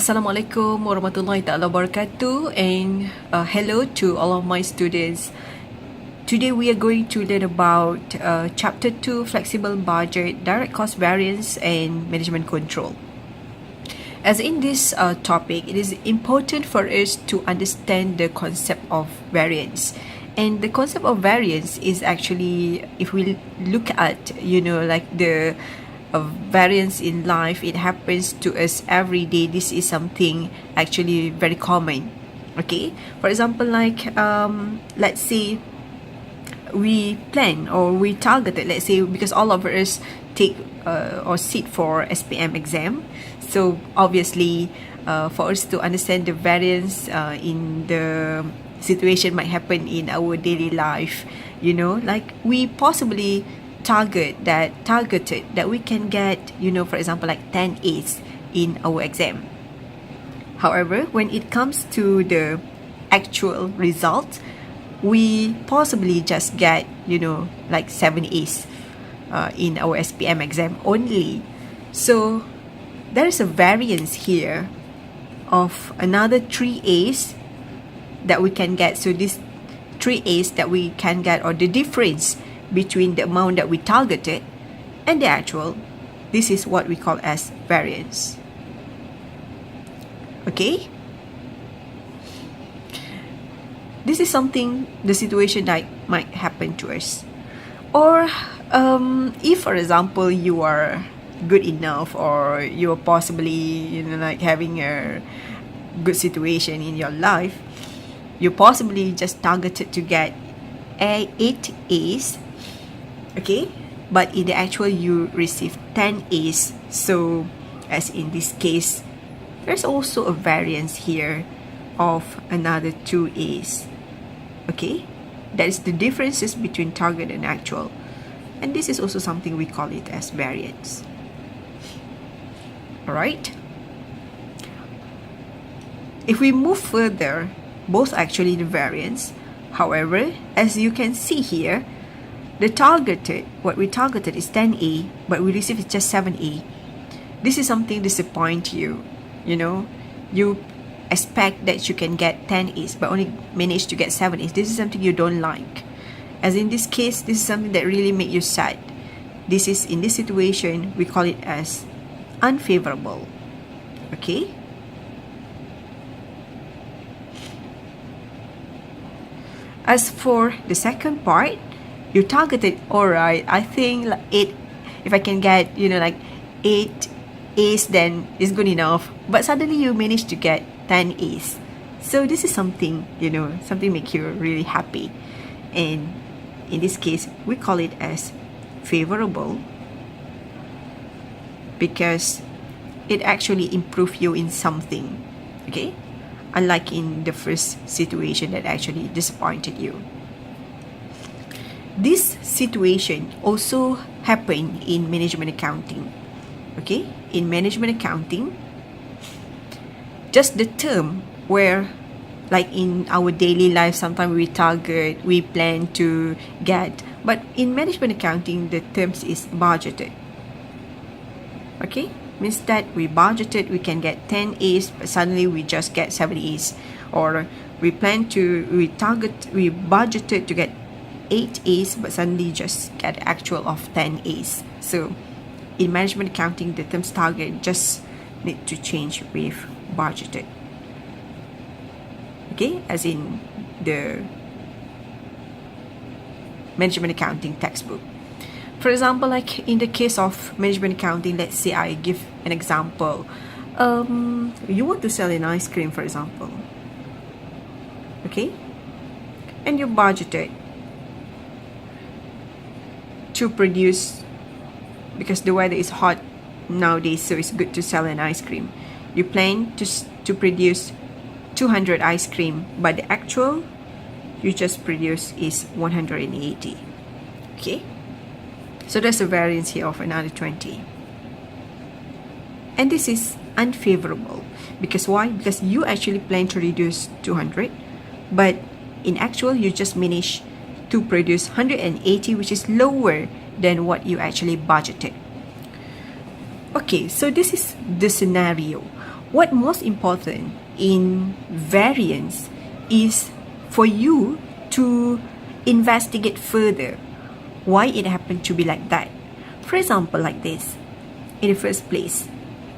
Assalamualaikum warahmatullahi ta'ala wabarakatuh, and hello to all of my students. Today we are going to learn about chapter 2, flexible budget, direct cost variance and management control. As in this topic, it is important for us to understand the concept of variance. And the concept of variance is actually, if we look at, like the variance in life, it happens to us every day. This is something actually very common. Okay, for example, like let's say we plan or we targeted, let's say, because all of us take or sit for SPM exam. So obviously for us to understand the variance in the situation might happen in our daily life, like we possibly targeted that we can get, for example, like 10 A's in our exam. However, when it comes to the actual result, we possibly just get, like 7 A's in our SPM exam only. So there is a variance here of another 3 A's that we can get. So this 3 A's that we can get, or the difference between the amount that we targeted and the actual, this is what we call as variance. Okay, this is something, the situation that might happen to us. Or if, for example, you are good enough, or you are possibly, like having a good situation in your life, you possibly just targeted to get 8 A's. Okay, but in the actual you receive 10 A's. So as in this case, there's also a variance here of another 2 A's. Okay, that is the differences between target and actual, and this is also something we call it as variance. All right, if we move further, both actually the variance. However, as you can see here, what we targeted is 10A, but we received just 7A. This is something disappoint you. You expect that you can get 10 A's, but only manage to get 7 A's. This is something you don't like. As in this case, this is something that really make you sad. This is, in this situation, we call it as unfavorable. Okay. As for the second part, you targeted, alright, I think like 8, if I can get, like 8 A's, then it's good enough. But suddenly you manage to get 10 A's. So this is something, something make you really happy. And in this case, we call it as favorable, because it actually improve you in something. Okay, unlike in the first situation that actually disappointed you. This situation also happened in management accounting. Okay, in management accounting, just the term where, like in our daily life, sometimes we target, we plan to get, but in management accounting, the terms is budgeted. Okay, means that we budgeted, we can get 10 A's, but suddenly we just get 7 A's. Or we budgeted to get 8 A's, but suddenly just get actual of 10 A's. So in management accounting, the terms target just need to change with budgeted. Okay, as in the management accounting textbook. For example, like in the case of management accounting, let's say I give an example. You want to sell an ice cream, for example. Okay, and you budgeted to produce, because the weather is hot nowadays, so it's good to sell an ice cream. You plan to produce 200 ice cream, but the actual you just produce is 180. Okay, so there's a variance here of another 20, and this is unfavorable. Because why? Because you actually plan to reduce 200, but in actual you just managed to produce 180, which is lower than what you actually budgeted. Okay, so this is the scenario what most important in variance is for you to investigate further why it happened to be like that. For example, like this. In the first place,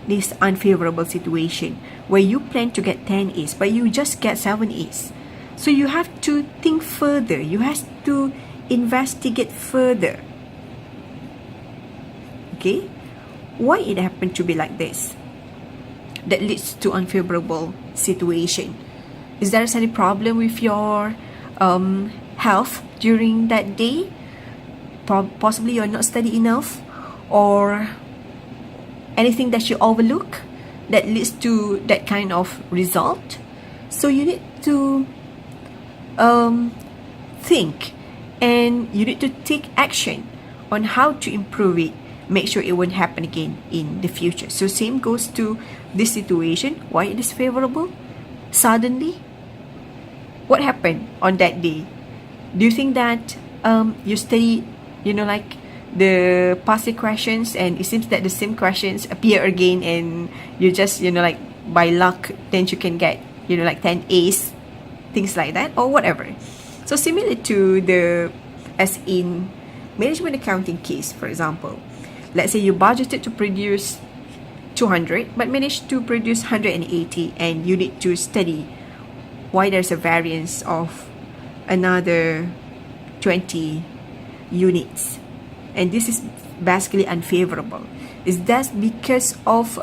this unfavorable situation where you plan to get 10 A's but you just get 7 A's. So you have to think further. You have to investigate further. Okay? Why it happened to be like this? That leads to unfavorable situation. Is there any problem with your health during that day? Possibly you're not studying enough, or anything that you overlook that leads to that kind of result. So you need to think, and you need to take action on how to improve it. Make sure it won't happen again in the future. So same goes to this situation. Why it is favorable? Suddenly, what happened on that day? Do you think that you study, like the past year questions, and it seems that the same questions appear again, and you just, like by luck, then you can get, like 10 A's, things like that, or whatever. So similar to as in management accounting case, for example. Let's say you budgeted to produce 200 but managed to produce 180, and you need to study why there's a variance of another 20 units. And this is basically unfavorable. Is that because of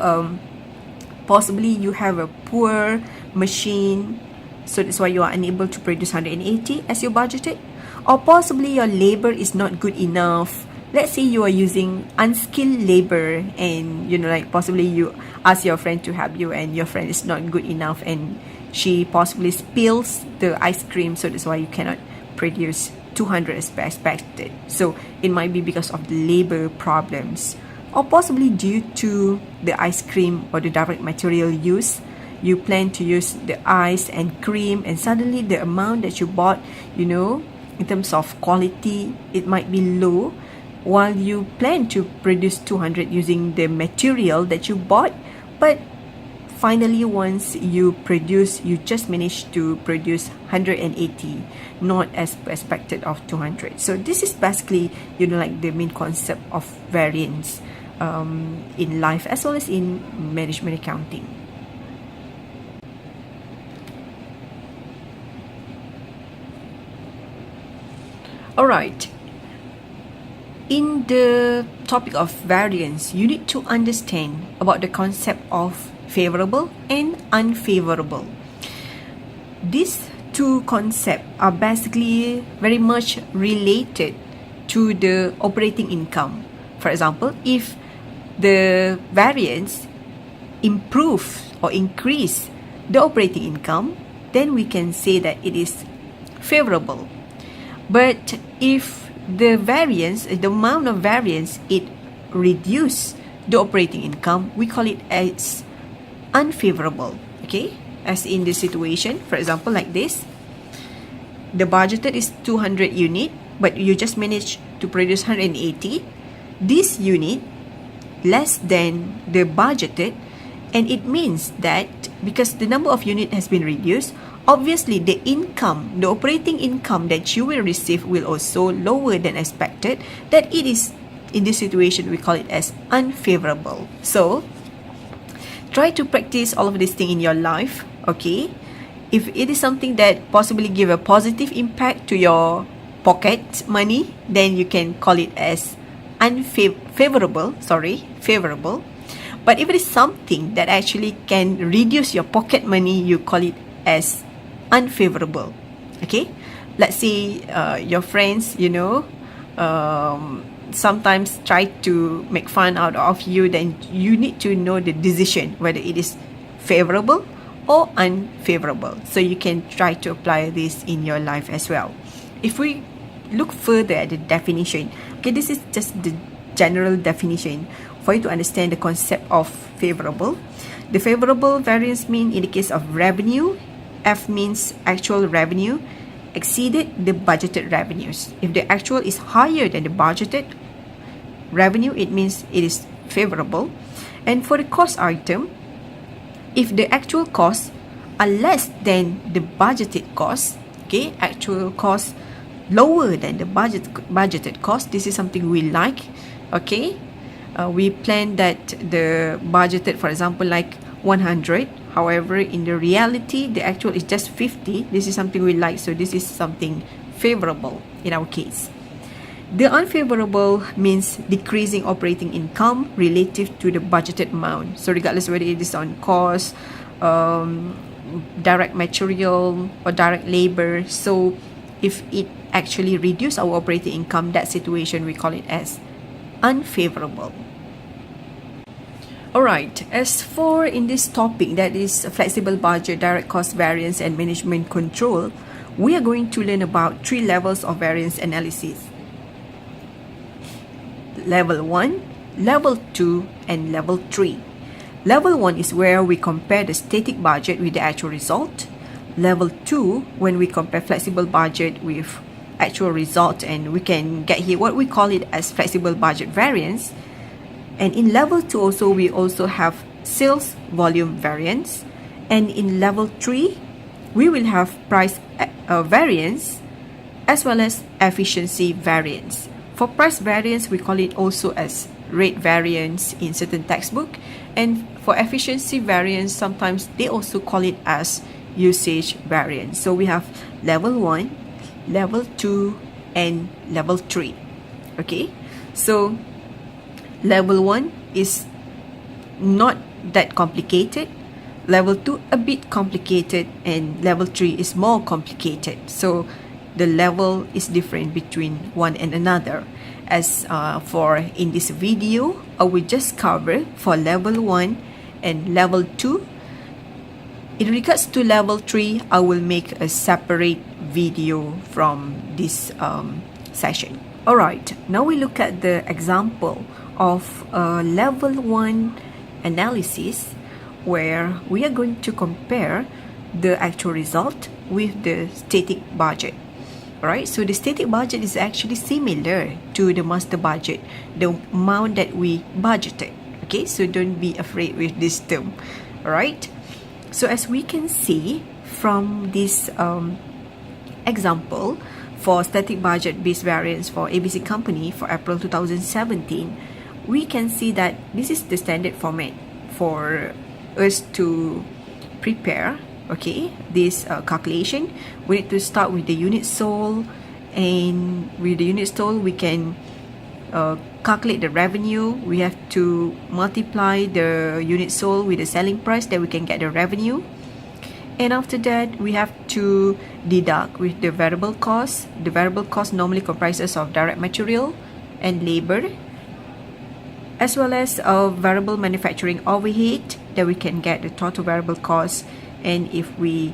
possibly you have a poor machine, so that's why you are unable to produce 180 as you budgeted? Or possibly your labor is not good enough. Let's say you are using unskilled labor, and like possibly you ask your friend to help you, and your friend is not good enough, and she possibly spills the ice cream, so that's why you cannot produce 200 as expected. So it might be because of the labor problems, or possibly due to the ice cream or the direct material use. You plan to use the ice and cream, and suddenly the amount that you bought, in terms of quality, it might be low, while you plan to produce 200 using the material that you bought. But finally, once you produce, you just managed to produce 180, not as expected of 200. So this is basically, like the main concept of variance in life as well as in management accounting. Alright, in the topic of variance, you need to understand about the concept of favorable and unfavorable. These two concepts are basically very much related to the operating income. For example, if the variance improves or increase the operating income, then we can say that it is favorable. But if the variance, the amount of variance, it reduce the operating income, we call it as unfavorable. Okay, as in this situation, for example, like this, the budgeted is 200 unit, but you just managed to produce 180. This unit less than the budgeted, and it means that because the number of unit has been reduced, obviously the income, the operating income that you will receive will also lower than expected. That it is, in this situation, we call it as unfavorable. So try to practice all of these things in your life. Okay, if it is something that possibly give a positive impact to your pocket money, then you can call it as favorable. But if it is something that actually can reduce your pocket money, you call it as unfavorable. Okay, let's say your friends, sometimes try to make fun out of you, then you need to know the decision whether it is favorable or unfavorable. So you can try to apply this in your life as well. If we look further at the definition, okay, this is just the general definition for you to understand the concept of favorable. The favorable variance mean in the case of revenue, F means actual revenue exceeded the budgeted revenues. If the actual is higher than the budgeted revenue, it means it is favorable. And for the cost item, if the actual costs are less than the budgeted costs, okay, actual costs lower than the budgeted cost, this is something we like, okay. We plan that the budgeted, for example, like 100, however in the reality the actual is just 50. This is something we like, so this is something favorable in our case. The unfavorable means decreasing operating income relative to the budgeted amount. So regardless whether it is on cost, direct material or direct labor, so if it actually reduce our operating income, that situation we call it as unfavorable. Alright, as for in this topic, that is flexible budget, direct cost variance and management control, we are going to learn about 3 levels of variance analysis. Level 1, Level 2 and Level 3. Level 1 is where we compare the static budget with the actual result. Level 2, when we compare flexible budget with actual result, and we can get here what we call it as flexible budget variance. And in level 2 also, we also have sales volume variance. And in level 3, we will have price variance as well as efficiency variance. For price variance, we call it also as rate variance in certain textbook. And for efficiency variance, sometimes they also call it as usage variance. So we have level 1, level 2 and level 3. Okay, so level 1 is not that complicated, level 2 a bit complicated, and level 3 is more complicated. So the level is different between one and another. As for in this video, I will just cover for level 1 and level 2. In regards to level 3, I will make a separate video from this session. Alright, now we look at the example of level 1 analysis, where we are going to compare the actual result with the static budget. Alright, so the static budget is actually similar to the master budget, the amount that we budgeted. Okay, so don't be afraid with this term. Alright, so as we can see from this example, for static budget based variance for ABC company for April 2017, we can see that this is the standard format for us to prepare, okay, this calculation. We need to start with the unit sold, and with the unit sold we can calculate the revenue. We have to multiply the unit sold with the selling price, that we can get the revenue. And after that, we have to deduct with the variable cost. The variable cost normally comprises of direct material and labor, as well as variable manufacturing overhead, that we can get the total variable cost. And if we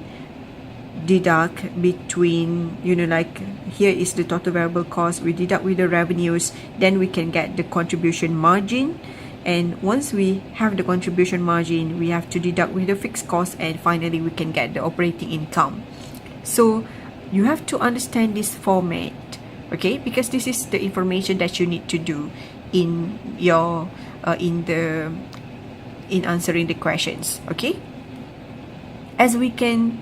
deduct between, like here is the total variable cost, we deduct with the revenues, then we can get the contribution margin. And once we have the contribution margin, we have to deduct with the fixed cost, and finally we can get the operating income. So you have to understand this format, okay, because this is the information that you need to do in your in answering the questions. Okay, as we can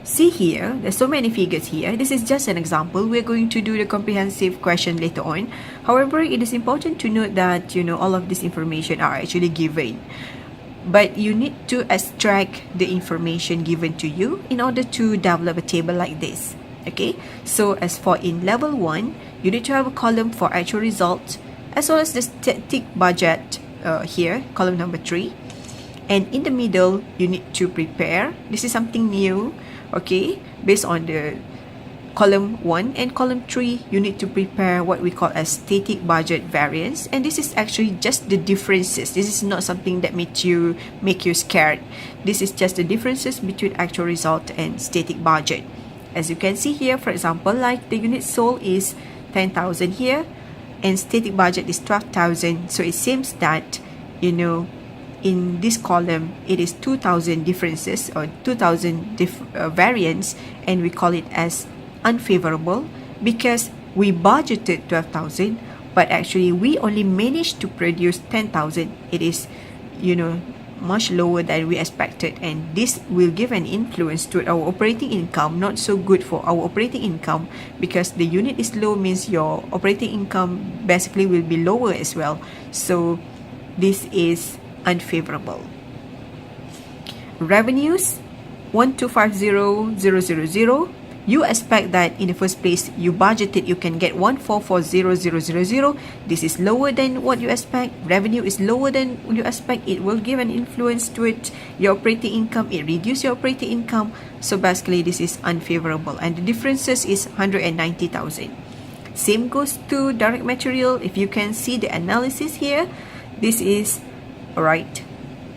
see here, there's so many figures here. This is just an example. We're going to do the comprehensive question later on. However, it is important to note that all of this information are actually given, but you need to extract the information given to you in order to develop a table like this. Okay, so as for in level 1, you need to have a column for actual results as well as the static budget here, column number 3. And in the middle, you need to prepare. This is something new, okay, based on the column 1 and column 3, you need to prepare what we call as static budget variance. And this is actually just the differences. This is not something that make you scared. This is just the differences between actual result and static budget. As you can see here, for example, like the unit sold is 10,000 here, and static budget is 12,000. So it seems that in this column it is 2,000 differences, or 2,000 variance, and we call it as unfavorable because we budgeted 12,000, but actually we only managed to produce 10,000. It is much lower than we expected, and this will give an influence to our operating income. Not so good for our operating income, because the unit is low means your operating income basically will be lower as well. So this is unfavorable. Revenues 1250000. You expect that in the first place you budgeted you can get 1440000. This is lower than what you expect. Revenue is lower than you expect. It will give an influence to it, your operating income. It reduces your operating income. So basically this is unfavorable, and the differences is 190,000. Same goes to direct material. If you can see the analysis here, this is alright.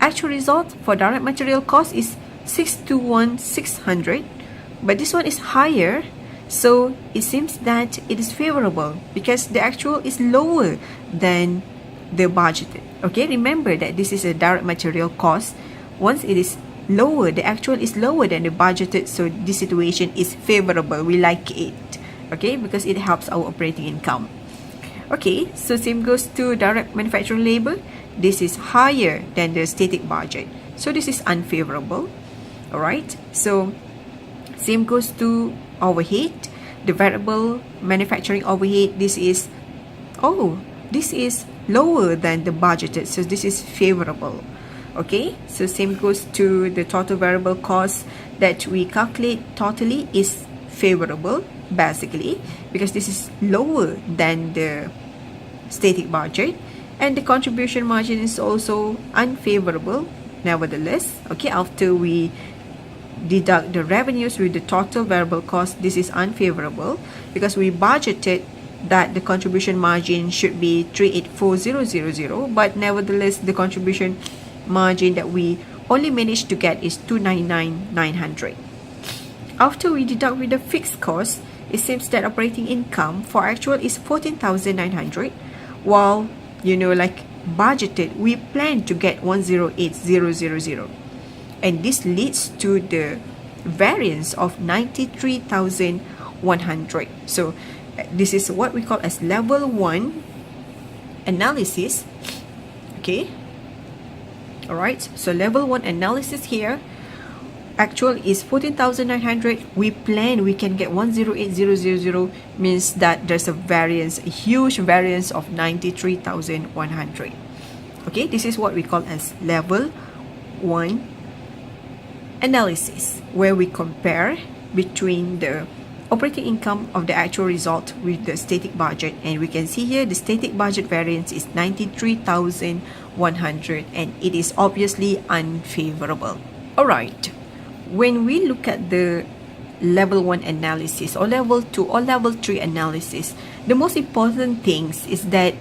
Actual result for direct material cost is 621,600, but this one is higher, so it seems that it is favorable because the actual is lower than the budgeted. Okay, remember that this is a direct material cost. Once it is lower, the actual is lower than the budgeted, so this situation is favorable. We like it, okay, because it helps our operating income. Okay, so same goes to direct manufacturing labor. This is higher than the static budget, so this is unfavorable. Alright, so same goes to overhead, the variable manufacturing overhead. This is lower than the budgeted, so this is favorable. Okay, so same goes to the total variable cost that we calculate totally is favorable basically, because this is lower than the static budget, and the contribution margin is also unfavorable nevertheless. Okay, after we deduct the revenues with the total variable cost, this is unfavorable because we budgeted that the contribution margin should be 384,000, but nevertheless the contribution margin that we only managed to get is 299,900. After we deduct with the fixed cost, it seems that operating income for actual is 14,900, while like budgeted we plan to get 108,000, and this leads to the variance of 93,100. So this is what we call as level 1 analysis. Okay, all right, so level 1 analysis here, actual is 14,900. We plan we can get 108,000, means that there's a variance, a huge variance of 93,100. Okay, this is what we call as level 1 analysis, where we compare between the operating income of the actual result with the static budget, and we can see here the static budget variance is 93,100, and it is obviously unfavorable. All right, when we look at the level 1 analysis or level 2 or level 3 analysis, the most important things is that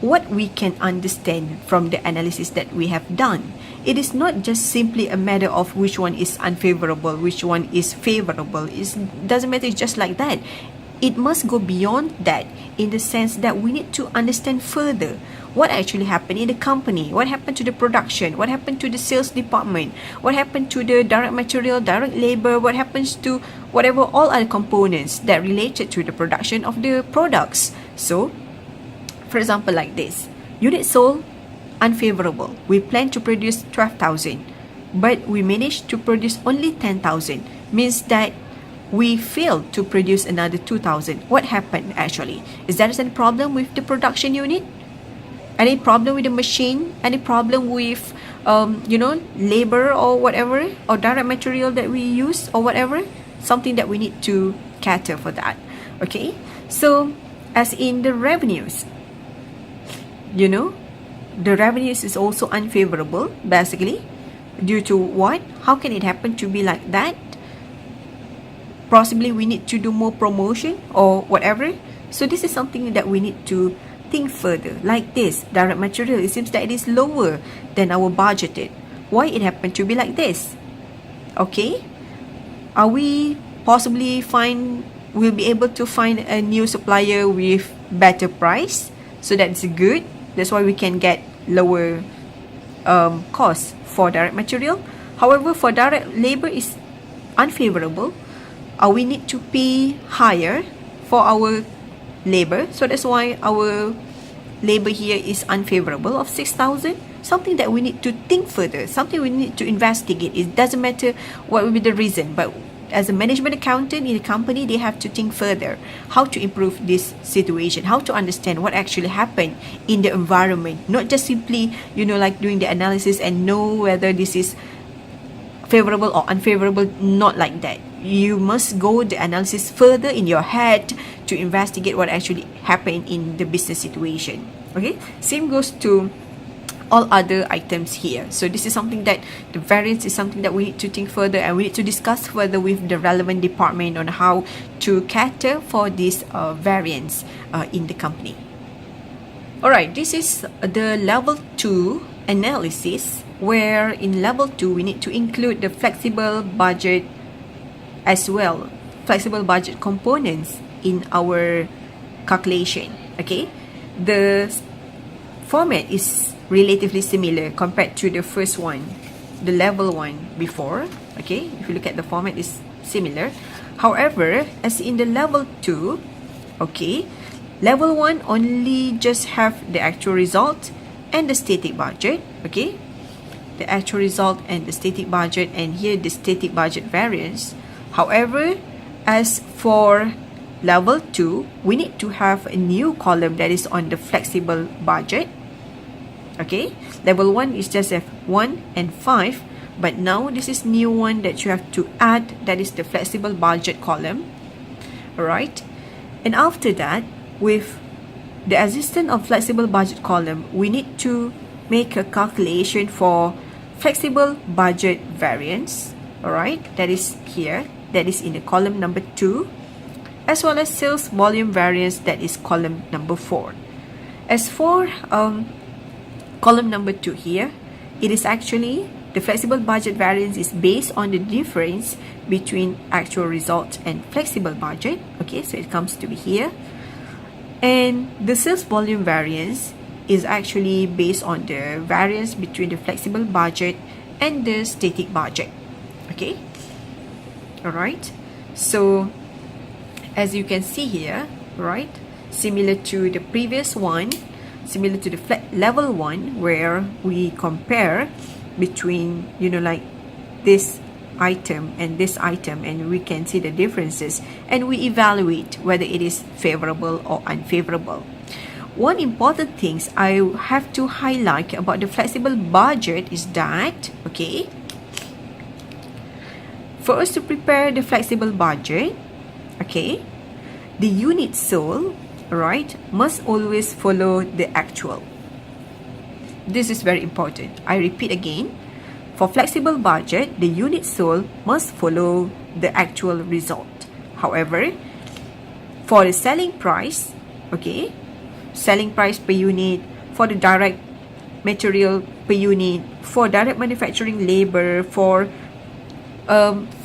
what we can understand from the analysis that we have done. It is not just simply a matter of which one is unfavorable, which one is favorable. It doesn't matter just like that. It must go beyond that, in the sense that we need to understand further what actually happened in the company, what happened to the production, what happened to the sales department, what happened to the direct material, direct labor, what happens to whatever all other components that related to the production of the products. So for example, like this, unit sold unfavorable. We plan to produce 12,000, but we managed to produce only 10,000, means that we failed to produce another 2,000. What happened actually? Is there any problem with the production unit? Any problem with the machine? Any problem with labor or whatever, or direct material that we use or whatever? Something that we need to cater for that. Okay, so as in the revenues, the revenues is also unfavorable basically, due to what? How can it happen to be like that? Possibly we need to do more promotion or whatever. So this is something that we need to think further. Like this, direct material, it seems that it is lower than our budgeted. Why it happened to be like this? Okay, are we possibly we'll be able to find a new supplier with better price? So that's good. That's why we can get lower cost for direct material. However, for direct labor is unfavorable. We need to pay higher for our labor, so that's why our labor here is unfavorable of 6,000, something that we need to think further, something we need to investigate. It doesn't matter what will be the reason, but as a management accountant in a company, they have to think further how to improve this situation, how to understand what actually happened in the environment, not just simply, like doing the analysis and know whether this is favorable or unfavorable. Not like that. You must go the analysis further in your head to investigate what actually happened in the business situation. Okay, same goes to all other items here. So this is something that the variance is something that we need to think further, and we need to discuss further with the relevant department on how to cater for this variance in the company. Alright, this is the level 2 analysis, where in level 2 we need to include the flexible budget as well, flexible budget components in our calculation. Okay, the format is relatively similar compared to the first one, the level 1 before. Okay, if you look at the format, is similar. However, as in the level 2, okay, level 1 only just have the actual result and the static budget. Okay, the actual result and the static budget, and here the static budget variance. However, as for level 2, we need to have a new column that is on the flexible budget. Okay, level 1 is just have 1 and 5, but now this is new one that you have to add, that is the flexible budget column. Alright, and after that, with the existence of flexible budget column, we need to make a calculation for flexible budget variance. Alright, that is here, that is in the column number 2, as well as sales volume variance, that is column number 4. As for column number 2 here, it is actually the flexible budget variance is based on the difference between actual results and flexible budget. Okay, so it comes to be here. And the sales volume variance is actually based on the variance between the flexible budget and the static budget. Okay, alright, so as you can see here, right, similar to the previous one, similar to the level 1, where we compare between, like this item and this item, and we can see the differences, and we evaluate whether it is favorable or unfavorable. One important thing I have to highlight about the flexible budget is that, okay, for us to prepare the flexible budget, okay, the unit sold, right, must always follow the actual. This is very important. I repeat again, for flexible budget, the unit sold must follow the actual result. However, for the selling price, okay, selling price per unit, for the direct material per unit, for direct manufacturing labor, for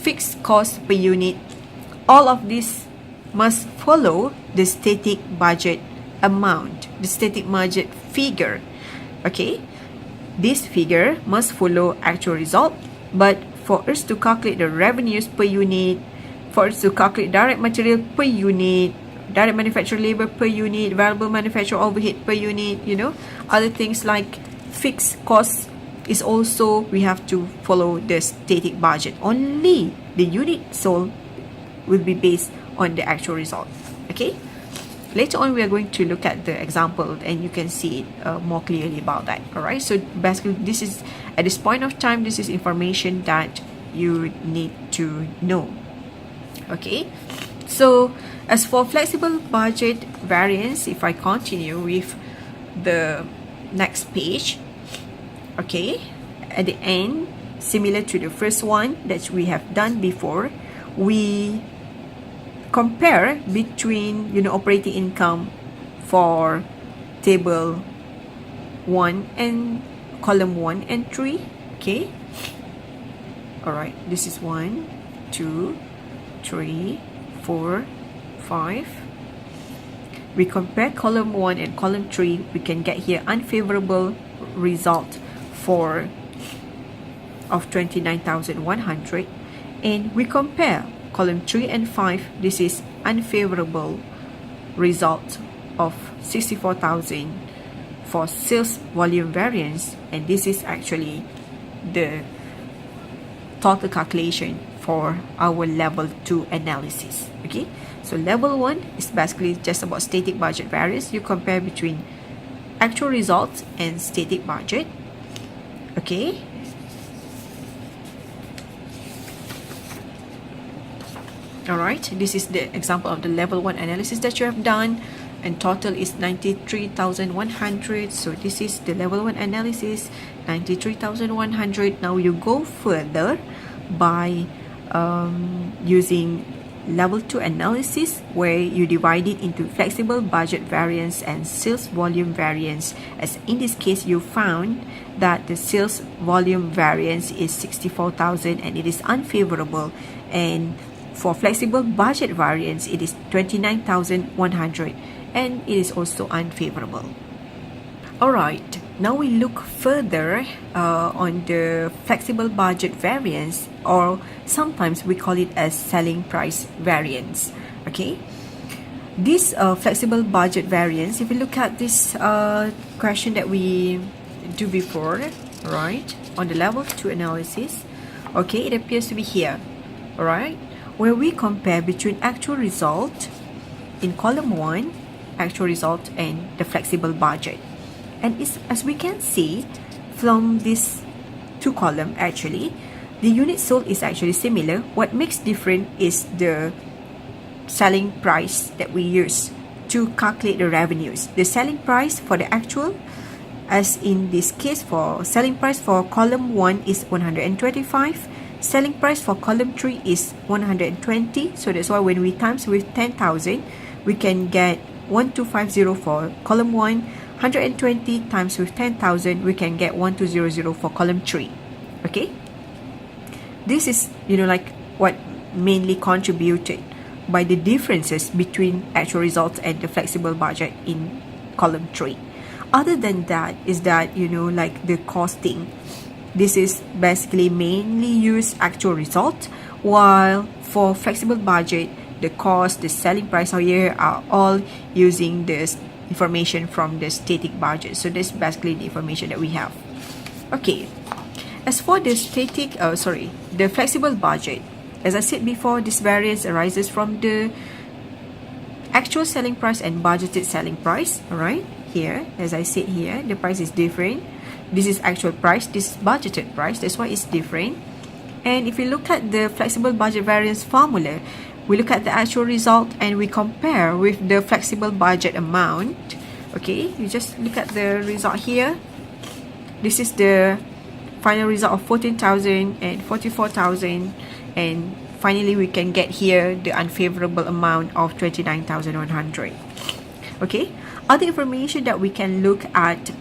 fixed cost per unit, all of this must follow the static budget amount, the static budget figure. Okay, this figure must follow actual result, but for us to calculate the revenues per unit, for us to calculate direct material per unit, direct manufacturing labor per unit, variable manufacturing overhead per unit, other things like fixed costs, is also, we have to follow the static budget. Only the unit sold will be based on the actual result. Okay, later on we are going to look at the example, and you can see it more clearly about that. Alright, so basically this is, at this point of time, this is information that you need to know. Okay, so as for flexible budget variance, if I continue with the next page, okay, at the end, similar to the first one that we have done before, we compare between, operating income for table 1 and column 1 and 3. Okay, alright, this is 1, 2, 3, 4, 5. We compare column 1 and column 3, we can get here unfavorable result for of 29,100, and we compare column 3 and 5, this is unfavorable result of 64,000 for sales volume variance, and this is actually the total calculation for our level 2 analysis. Okay, so level 1 is basically just about static budget variance. You compare between actual results and static budget. Okay, alright, this is the example of the level 1 analysis that you have done, and total is 93,100. so this is the level 1 analysis, 93,100. Now you go further by using level 2 analysis, where you divide it into flexible budget variance and sales volume variance. As in this case, you found that the sales volume variance is 64,000 and it is unfavorable, and for flexible budget variance it is 29,100 and it is also unfavorable. Alright, now we look further on the flexible budget variance, or sometimes we call it as selling price variance. Okay, this flexible budget variance, if you look at this question that we do before, right, on the level 2 analysis, okay, it appears to be here, alright, where we compare between actual result in column 1, actual result, and the flexible budget. And as we can see from this 2 column, actually the unit sold is actually similar. What makes different is the selling price that we use to calculate the revenues. The selling price for the actual, as in this case, for selling price for column 1 is 125, selling price for column 3 is 120. So that's why when we times with 10,000, we can get 1250 for column 1. 120 times with 10,000, we can get 1200 for column 3. Okay, this is, like what mainly contributed by the differences between actual results and the flexible budget in column 3. Other than that is that, like the costing, this is basically mainly use actual result, while for flexible budget, the cost, the selling price here are all using this information from the static budget. So this is basically the information that we have. Okay, as for the the flexible budget, as I said before, this variance arises from the actual selling price and budgeted selling price. Alright, here, as I said here, the price is different. This is actual price, this is budgeted price, that's why it's different. And if you look at the flexible budget variance formula, we look at the actual result and we compare with the flexible budget amount. Okay, you just look at the result here. This is the final result of 14,000 and 44,000, and finally we can get here the unfavorable amount of 29,100. Okay, other information that we can look at,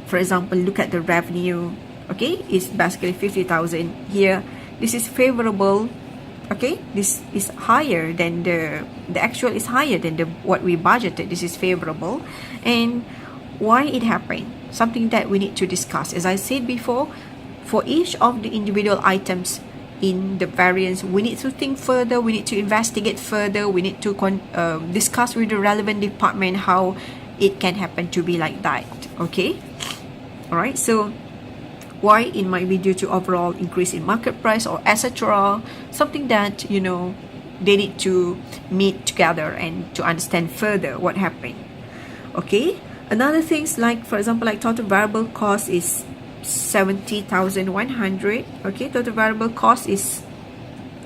for example, look at the revenue. Okay, it's basically 50,000 here. This is favorable. Okay, this is higher than the actual is higher than what we budgeted. This is favorable. And why it happened, something that we need to discuss. As I said before, for each of the individual items in the variance, we need to think further, we need to investigate further, we need to discuss with the relevant department how it can happen to be like that. Okay, all right, so why it might be due to overall increase in market price or etc. Something that they need to meet together and to understand further what happened. Okay, another things, like for example, like total variable cost is 70,100. Okay, total variable cost is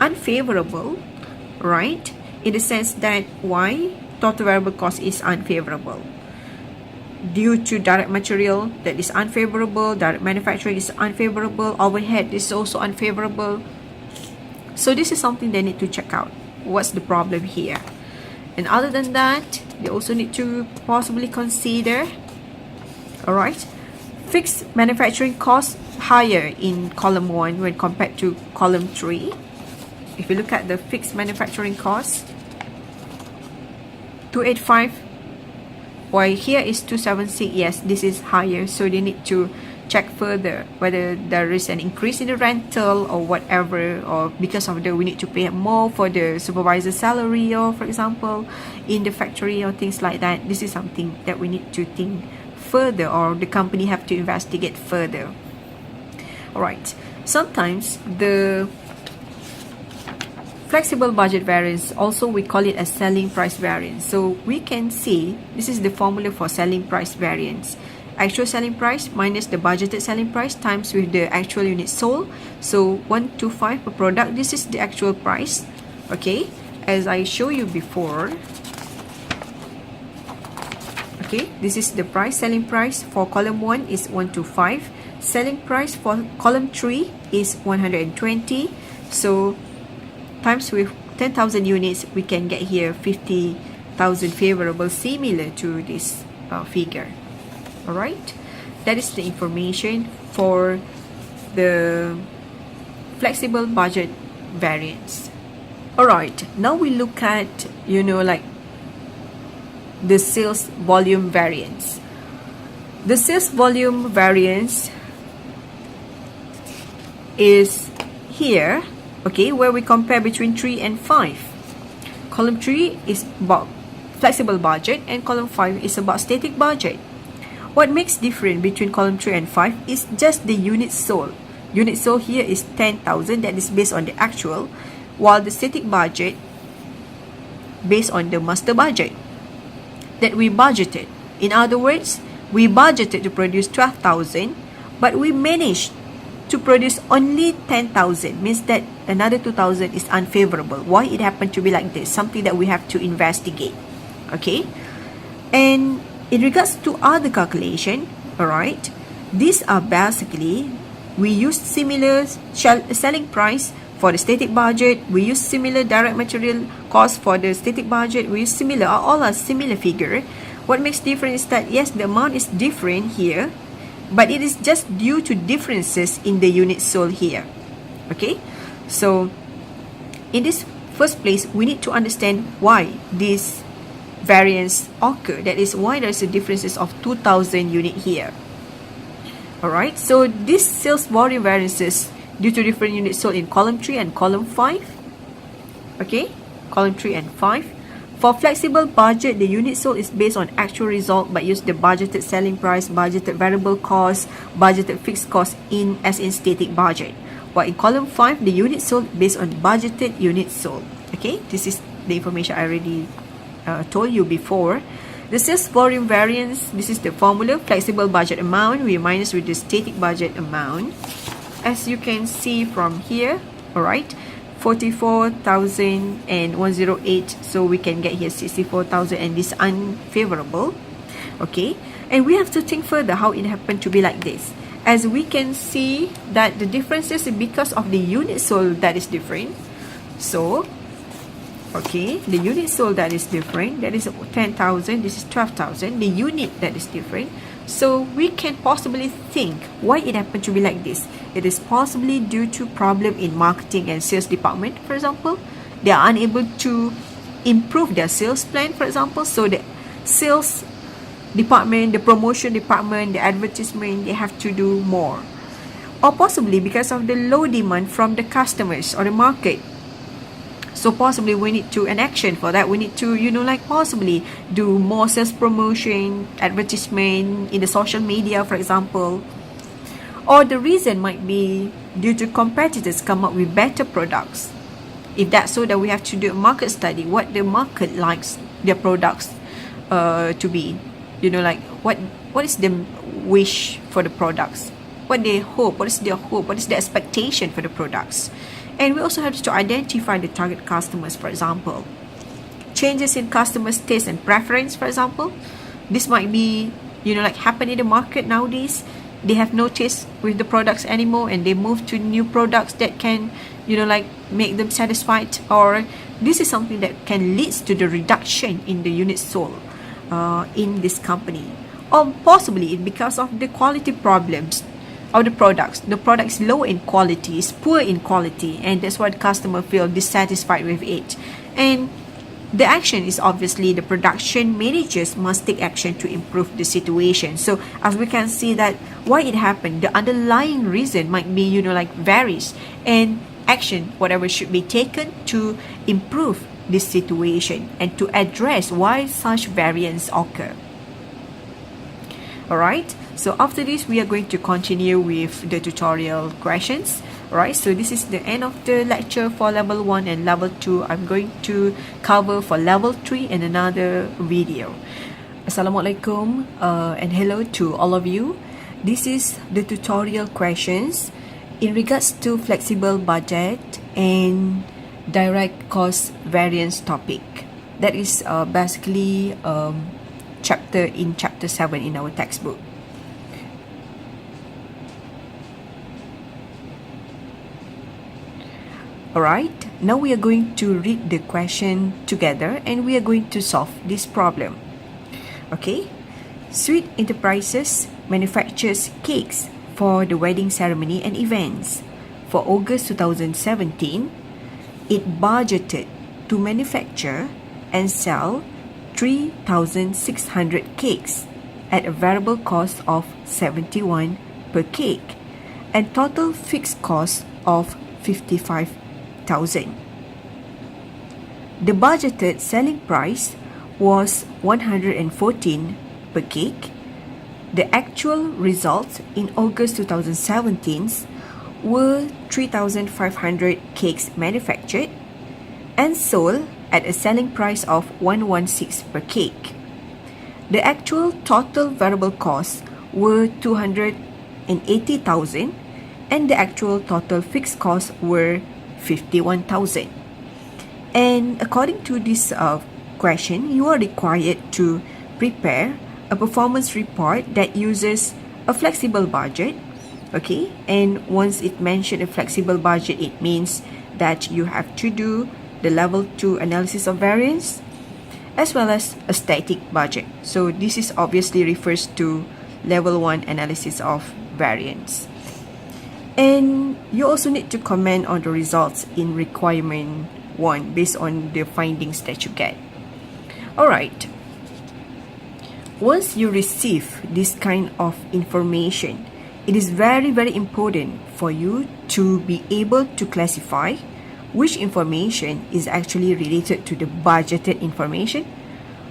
unfavorable, right? In the sense that why total variable cost is unfavorable? Due to direct material that is unfavorable, direct manufacturing is unfavorable, overhead is also unfavorable. So this is something they need to check out. What's the problem here? And other than that, they also need to possibly consider, alright, fixed manufacturing costs higher in column 1 when compared to column 3. If you look at the fixed manufacturing costs, 285, while here is 276, yes, this is higher, so they need to check further whether there is an increase in the rental or whatever, or because of we need to pay more for the supervisor salary, or for example in the factory or things like that. This is something that we need to think further, or the company have to investigate further. Alright, sometimes the flexible budget variance, also we call it a selling price variance. So we can see this is the formula for selling price variance. Actual selling price minus the budgeted selling price times with the actual units sold. So 125 per product, this is the actual price. Okay, as I show you before. Okay, this is the price. Selling price for column 1 is 125. Selling price for column 3 is 120. So times with 10,000 units, we can get here 50,000 favorable, similar to this figure. Alright, that is the information for the flexible budget variance. Alright, now we look at, like the sales volume variance. The sales volume variance is here, okay, where we compare between 3 and 5. Column 3 is about flexible budget and column 5 is about static budget. What makes different between column 3 and 5 is just the units sold. Units sold here is 10,000, that is based on the actual, while the static budget based on the master budget that we budgeted. In other words, we budgeted to produce 12,000, but we managed to produce only 10,000, means that another 2,000 is unfavorable. Why it happened to be like this? Something that we have to investigate. Okay, and in regards to other calculation, alright, these are basically, we use similar selling price for the static budget, we use similar direct material cost for the static budget, we use similar, all are similar figure. What makes difference is that yes, the amount is different here, but it is just due to differences in the units sold here. Okay, so in this first place, we need to understand why this variance occur. That is why there's a differences of 2,000 unit here. Alright, so this sales volume variances due to different units sold in column 3 and column 5. Okay, column 3 and 5. For flexible budget, the unit sold is based on actual result but use the budgeted selling price, budgeted variable cost, budgeted fixed cost as in static budget. While in column 5, the unit sold based on budgeted units sold. Okay, this is the information I already told you before. The sales volume variance, this is the formula. Flexible budget amount we minus with the static budget amount. As you can see from here, alright, 44,000 and 108, so we can get here 64,000, and this unfavorable. Okay, and we have to think further how it happened to be like this. As we can see that the differences is because of the unit sold that is different. So okay, the unit sold that is different, that is 10,000, this is 12,000, the unit that is different. So we can possibly think why it happened to be like this. It is possibly due to problem in marketing and sales department, for example. They are unable to improve their sales plan, for example. So the sales department, the promotion department, the advertisement, they have to do more. Or possibly because of the low demand from the customers or the market. So possibly we need to an action for that. We need to, like possibly do more sales promotion, advertisement in the social media, for example. Or the reason might be due to competitors come up with better products. If that's so, that we have to do a market study, what the market likes their products to be. Like what is the wish for the products? What they hope, what is their hope, what is the expectation for the products? And we also have to identify the target customers, for example. Changes in customers' taste and preference, for example. This might be, like happen in the market nowadays. They have no taste with the products anymore and they move to new products that can, like make them satisfied. Or this is something that can lead to the reduction in the units sold in this company. Or possibly because of the quality problems of the products. The product is low in quality, is poor in quality, and that's why the customer feel dissatisfied with it. And the action is obviously the production managers must take action to improve the situation. So as we can see that why it happened, the underlying reason might be, like varies, and action, whatever should be taken to improve this situation and to address why such variance occur. Alright, so after this we are going to continue with the tutorial questions. Alright, so this is the end of the lecture for level 1 and level 2. I'm going to cover for level 3 in another video. Assalamualaikum and hello to all of you. This is the tutorial questions in regards to flexible budget and direct cost variance topic. That is basically chapter 7 in our textbook. Alright, now we are going to read the question together and we are going to solve this problem. Okay, Sweet Enterprises manufactures cakes for the wedding ceremony and events. For August 2017, it budgeted to manufacture and sell 3,600 cakes at a variable cost of 71 per cake and total fixed cost of 55,000. The budgeted selling price was 114 per cake. The actual results in August 2017 were 3,500 cakes manufactured and sold at a selling price of 116 per cake. The actual total variable costs were 280,000 and the actual total fixed costs were 51,000. And according to this question, you are required to prepare a performance report that uses a flexible budget. Okay, and once it mentioned a flexible budget, it means that you have to do the level 2 analysis of variance as well as a static budget. So this is obviously refers to level 1 analysis of variance. And you also need to comment on the results in requirement 1 based on the findings that you get. Alright, once you receive this kind of information, it is very important for you to be able to classify which information is actually related to the budgeted information,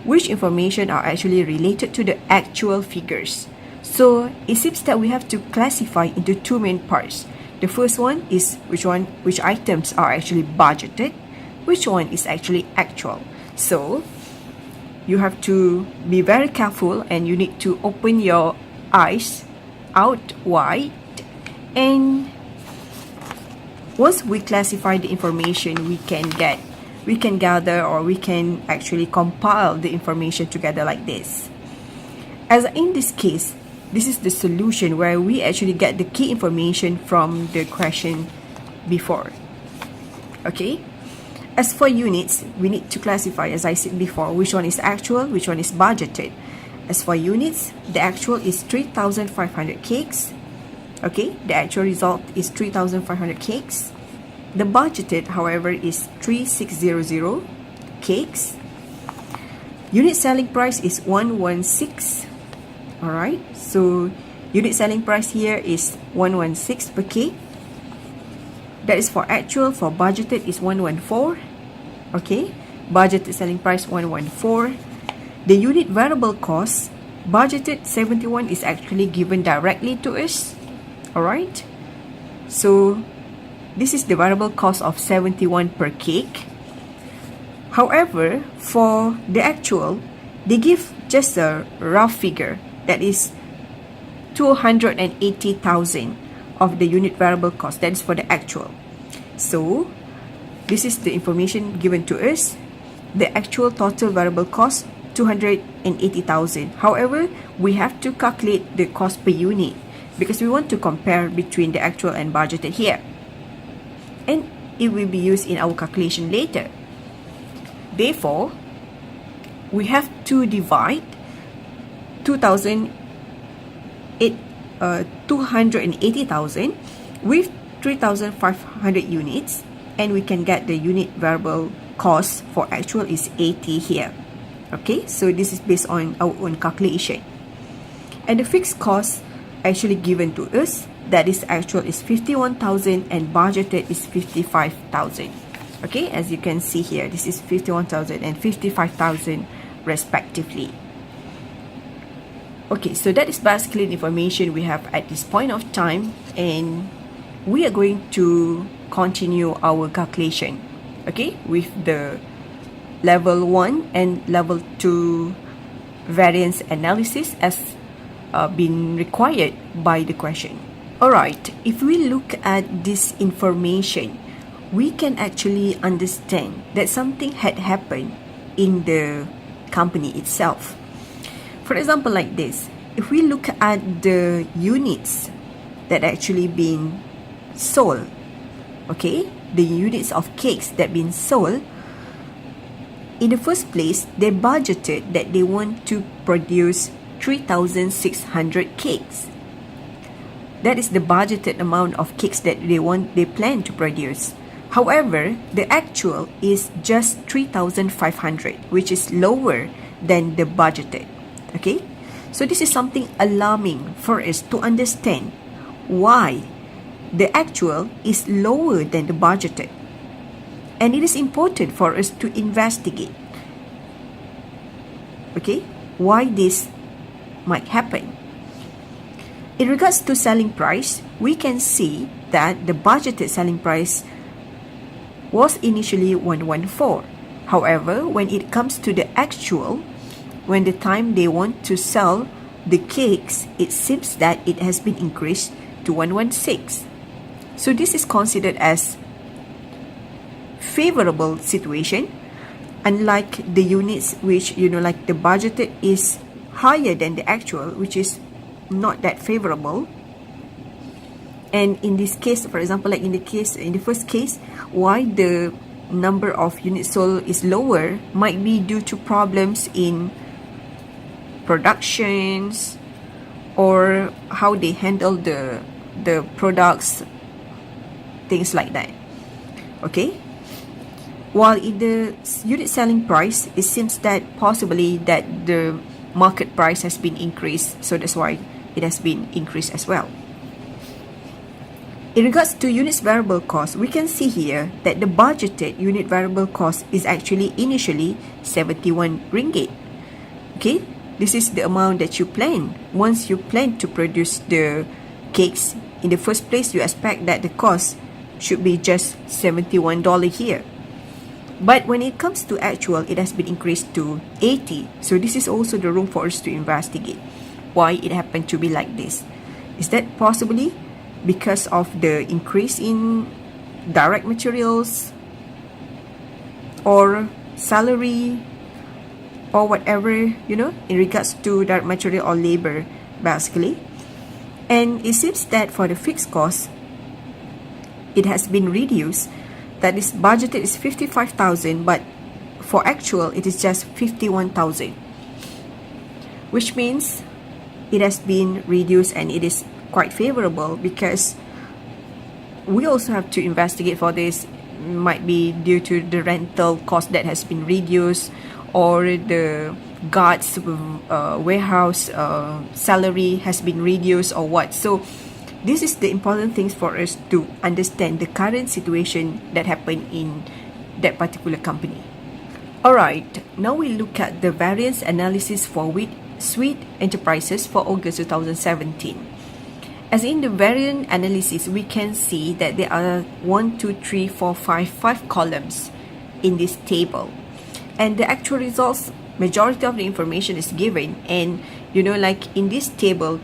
which information are actually related to the actual figures. So it seems that we have to classify into two main parts. The first one is which items are actually budgeted, which one is actually actual. So you have to be very careful and you need to open your eyes out wide, and once we classify the information, we can gather or we can actually compile the information together like this. As in this case, this is the solution where we actually get the key information from the question before. Okay, as for units, we need to classify, as I said before, which one is actual, which one is budgeted. As for units, the actual is 3,500 cakes. Okay, the actual result is 3,500 cakes. The budgeted, however, is 3,600 cakes. Unit selling price is 116. Alright, so unit selling price here is 116 per cake. That is for actual. For budgeted is 114. Okay, budgeted selling price 114. The unit variable cost, budgeted 71, is actually given directly to us. Alright, so this is the variable cost of 71 per cake. However, for the actual, they give just a rough figure, that is 280,000 of the unit variable cost. That is for the actual. So this is the information given to us. The actual total variable cost 280,000. However, we have to calculate the cost per unit because we want to compare between the actual and budgeted here, and it will be used in our calculation later. Therefore, we have to divide 280,000 with 3,500 units, and we can get the unit variable cost for actual is 80 here. Okay, so this is based on our own calculation. And the fixed cost actually given to us, that is actual is 51,000 and budgeted is 55,000. Okay, as you can see here, this is 51,000 and 55,000 respectively. Okay, so that is basically the information we have at this point of time, and we are going to continue our calculation, okay, with the level 1 and level 2 variance analysis as been required by the question. Alright, if we look at this information, we can actually understand that something had happened in the company itself. For example, like this, if we look at the units that actually been sold, okay, the units of cakes that been sold, in the first place, they budgeted that they want to produce 3,600 cakes. That is the budgeted amount of cakes that they plan to produce. However, the actual is just 3,500, which is lower than the budgeted. Okay, so this is something alarming for us to understand why the actual is lower than the budgeted. And it is important for us to investigate, okay, why this might happen. In regards to selling price, we can see that the budgeted selling price was initially 114. However, when it comes to the actual, when the time they want to sell the cakes, it seems that it has been increased to 116. So this is considered as favorable situation, unlike the units which, like the budgeted is higher than the actual, which is not that favorable. And in this case, for example, like in the first case, why the number of units sold is lower might be due to problems in productions or how they handle the products, things like that. Okay, while in the unit selling price, it seems that possibly that the market price has been increased, so that's why it has been increased as well. In regards to units variable cost, we can see here that the budgeted unit variable cost is actually initially 71 ringgit. Okay, this is the amount that you plan. Once you plan to produce the cakes, in the first place, you expect that the cost should be just $71 here. But when it comes to actual, it has been increased to 80. So this is also the room for us to investigate why it happened to be like this. Is that possibly because of the increase in direct materials or salary or whatever, in regards to direct material or labor, basically? And it seems that for the fixed cost, it has been reduced. That is budgeted is 55,000, but for actual, it is just 51,000, which means it has been reduced, and it is quite favorable because we also have to investigate for this. Might be due to the rental cost that has been reduced, or the guards warehouse salary has been reduced, or what. So this is the important things for us to understand the current situation that happened in that particular company. Alright, now we look at the variance analysis for Sweet Enterprises for August 2017. As in the variance analysis, we can see that there are 5 columns in this table. And the actual results, majority of the information is given. And, like in this table,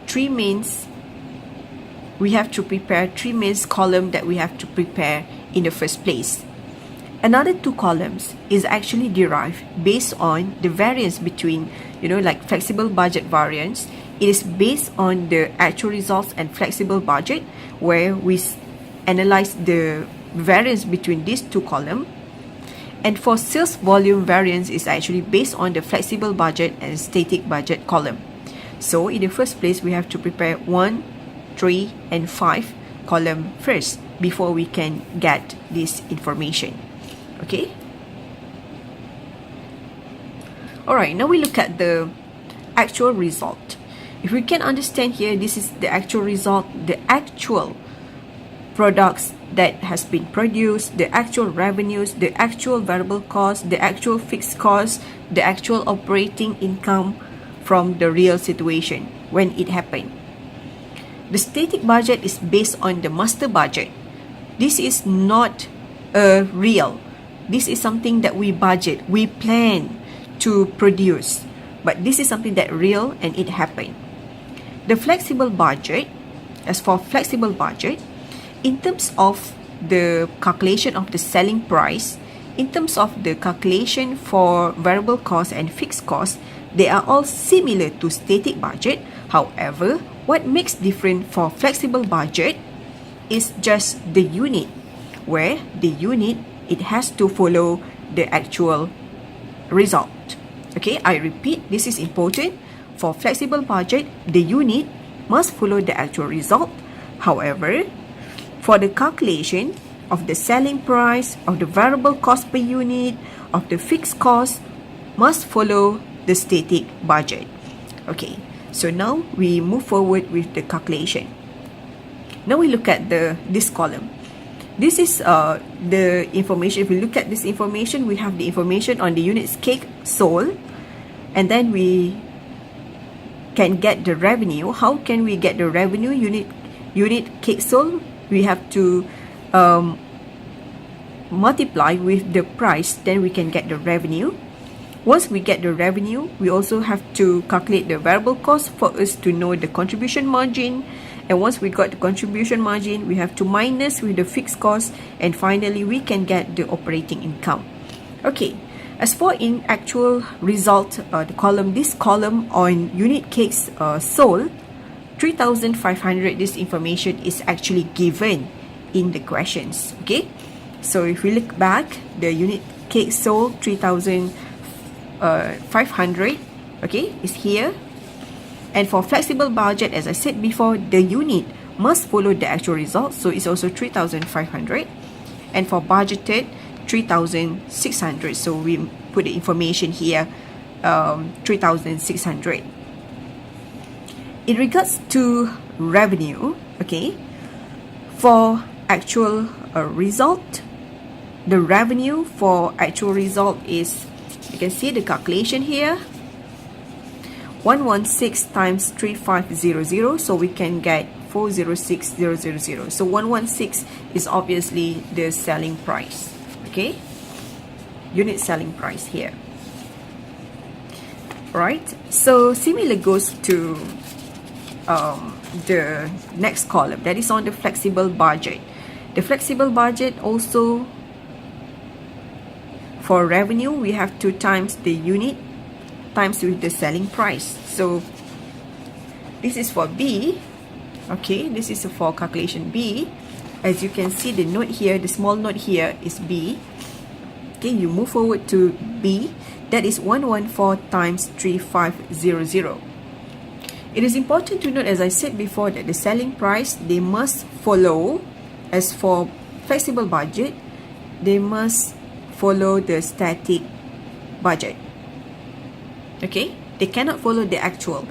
we have to prepare 3 main columns that we have to prepare in the first place. Another 2 columns is actually derived based on the variance between, like flexible budget variance. It is based on the actual results and flexible budget, where we analyze the variance between these 2 columns. And for sales volume variance is actually based on the flexible budget and static budget column. So in the first place, we have to prepare 1, 3, and 5 column first before we can get this information. Okay. Alright, now we look at the actual result. If we can understand here, this is the actual result, the actual products that has been produced, the actual revenues, the actual variable cost, the actual fixed cost, the actual operating income from the real situation when it happened. The static budget is based on the master budget. This is not real. This is something that we budget, we plan to produce, but this is something that real and it happened. The flexible budget, as for flexible budget, in terms of the calculation of the selling price, in terms of the calculation for variable cost and fixed cost, they are all similar to static budget. However, what makes different for flexible budget is just the unit, where the unit, it has to follow the actual result. Okay, I repeat, this is important. For flexible budget, the unit must follow the actual result. However, for the calculation of the selling price, of the variable cost per unit, of the fixed cost, must follow the static budget. Okay, so now we move forward with the calculation. Now we look at this column. This is the information. If we look at this information, we have the information on the units cake sold, and then we can get the revenue. How can we get the revenue? Unit cake sold, we have to multiply with the price, then we can get the revenue. Once we get the revenue, we also have to calculate the variable cost for us to know the contribution margin. And once we got the contribution margin, we have to minus with the fixed cost, and finally we can get the operating income. Okay, as for in actual result, this column on unit cakes sold, 3,500, this information is actually given in the questions. Okay, so if we look back, the unit cake sold 3,500, okay, is here. And for flexible budget, as I said before, the unit must follow the actual result, so it's also 3,500. And for budgeted, 3,600. So we put the information here, 3,600. In regards to revenue, okay, for actual result, the revenue for actual result is, you can see the calculation here, 116 times 3500, so we can get 406,000. So 116 is obviously the selling price, okay, unit selling price here. Right, so similar goes to the next column, that is on the flexible budget. The flexible budget also, for revenue, we have to times the unit times with the selling price. So this is for B. Okay, this is for calculation B. As you can see, the note here, the small note here is B. Okay, you move forward to B. That is 114 times 3500. It is important to note, as I said before, that the selling price, they must follow, as for flexible budget, they must follow the static budget. Okay, they cannot follow the actual.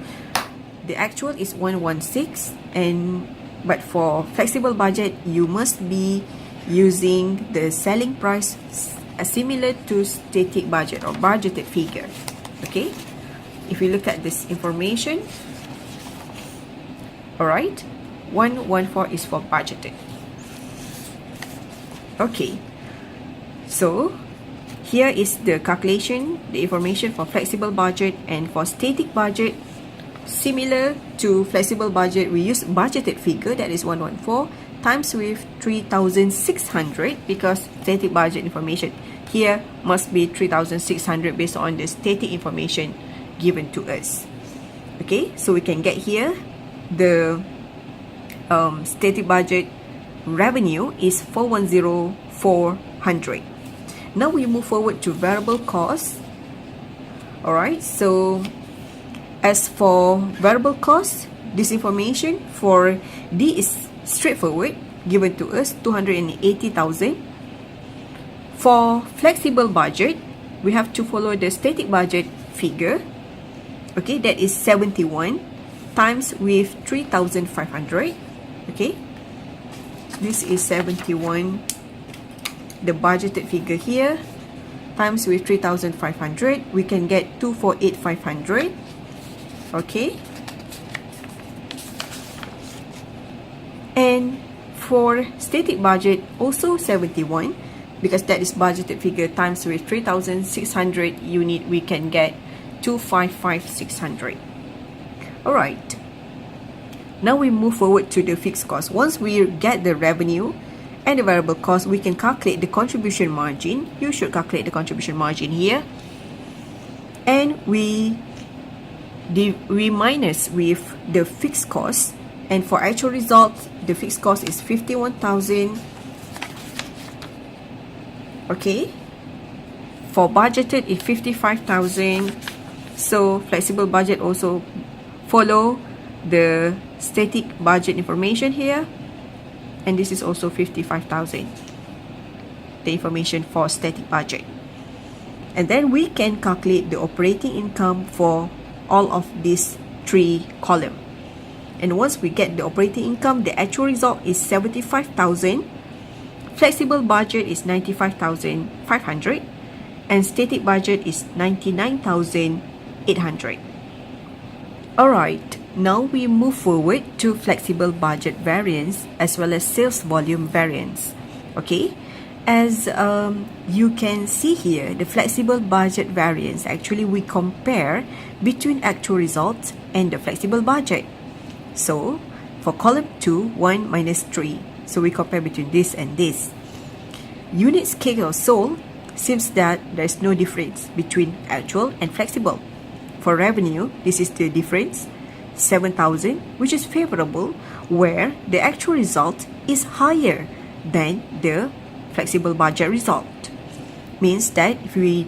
The actual is 116, but for flexible budget, you must be using the selling price similar to static budget or budgeted figure. Okay, if we look at this information, all right, 114 is for budgeted. Okay, so here is the calculation, the information for flexible budget. And for static budget, similar to flexible budget, we use budgeted figure, that is 114 times with 3,600, because static budget information here must be 3,600 based on the static information given to us. Okay, so we can get here the static budget revenue is 410,400. Now we move forward to variable cost. Alright, so as for variable cost, this information for D is straightforward, given to us 280,000. For flexible budget, we have to follow the static budget figure. Okay, that is 71 times with 3,500. Okay, this is 71, the budgeted figure here, times with 3,500, we can get 248,500. Okay. And for static budget, also 71, because that is budgeted figure times with 3,600 unit, we can get 255,600. Alright. Now we move forward to the fixed cost. Once we get the revenue and the variable cost, we can calculate the contribution margin. You should calculate the contribution margin here. And we minus with the fixed cost. And for actual results, the fixed cost is 51,000. Okay. For budgeted is 55,000. So flexible budget also follow the static budget information here. And this is also 55,000. The information for static budget. And then we can calculate the operating income for all of these three columns. And once we get the operating income, the actual result is 75,000. Flexible budget is 95,500. And static budget is 99,800. Alright, now we move forward to flexible budget variance as well as sales volume variance. Okay, as you can see here, the flexible budget variance, actually we compare between actual results and the flexible budget. So for column 2, 1 minus 3. So we compare between this and this. Units cake or sold, seems that there's no difference between actual and flexible. For revenue, this is the difference, 7,000, which is favorable, where the actual result is higher than the flexible budget result. Means that if we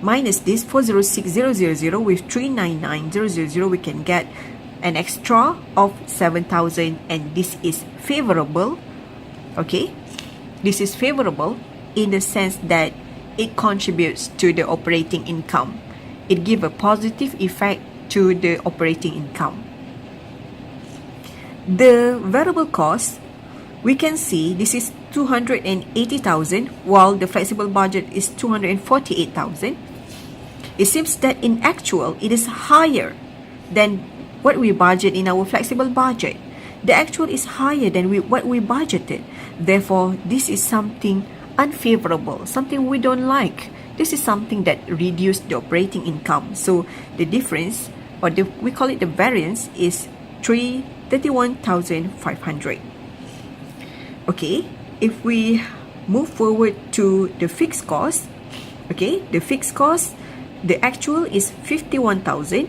minus this 406,000 with 399,000, we can get an extra of 7,000, and this is favorable. Okay, this is favorable in the sense that it contributes to the operating income. It gives a positive effect to the operating income. The variable cost, we can see this is 280,000, while the flexible budget is 248,000. It seems that in actual, it is higher than what we budget in our flexible budget. The actual is higher than what we budgeted. Therefore, this is something unfavorable, something we don't like. This is something that reduced the operating income. So the difference, or we call it the variance, is 31,500. Okay, if we move forward to the fixed cost, okay, the fixed cost, the actual is 51,000,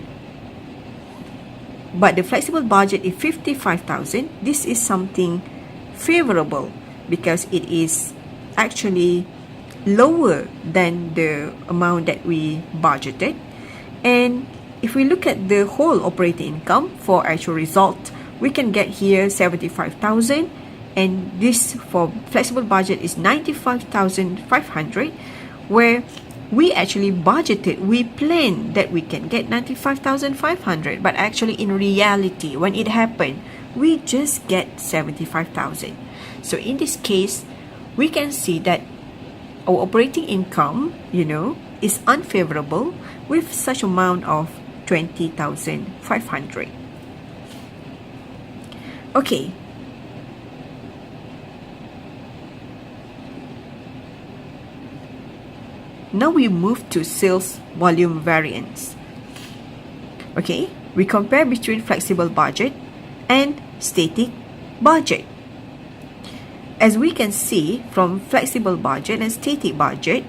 but the flexible budget is 55,000. This is something favorable because it is actually lower than the amount that we budgeted. And if we look at the whole operating income for actual result, we can get here 75,000, and this for flexible budget is 95,500, where we actually budgeted, we planned that we can get 95,500, but actually in reality, when it happened, we just get 75,000. So in this case, we can see that our operating income, is unfavorable with such amount of 20,500. Okay. Now we move to sales volume variance. Okay, we compare between flexible budget and static budget. As we can see from flexible budget and static budget,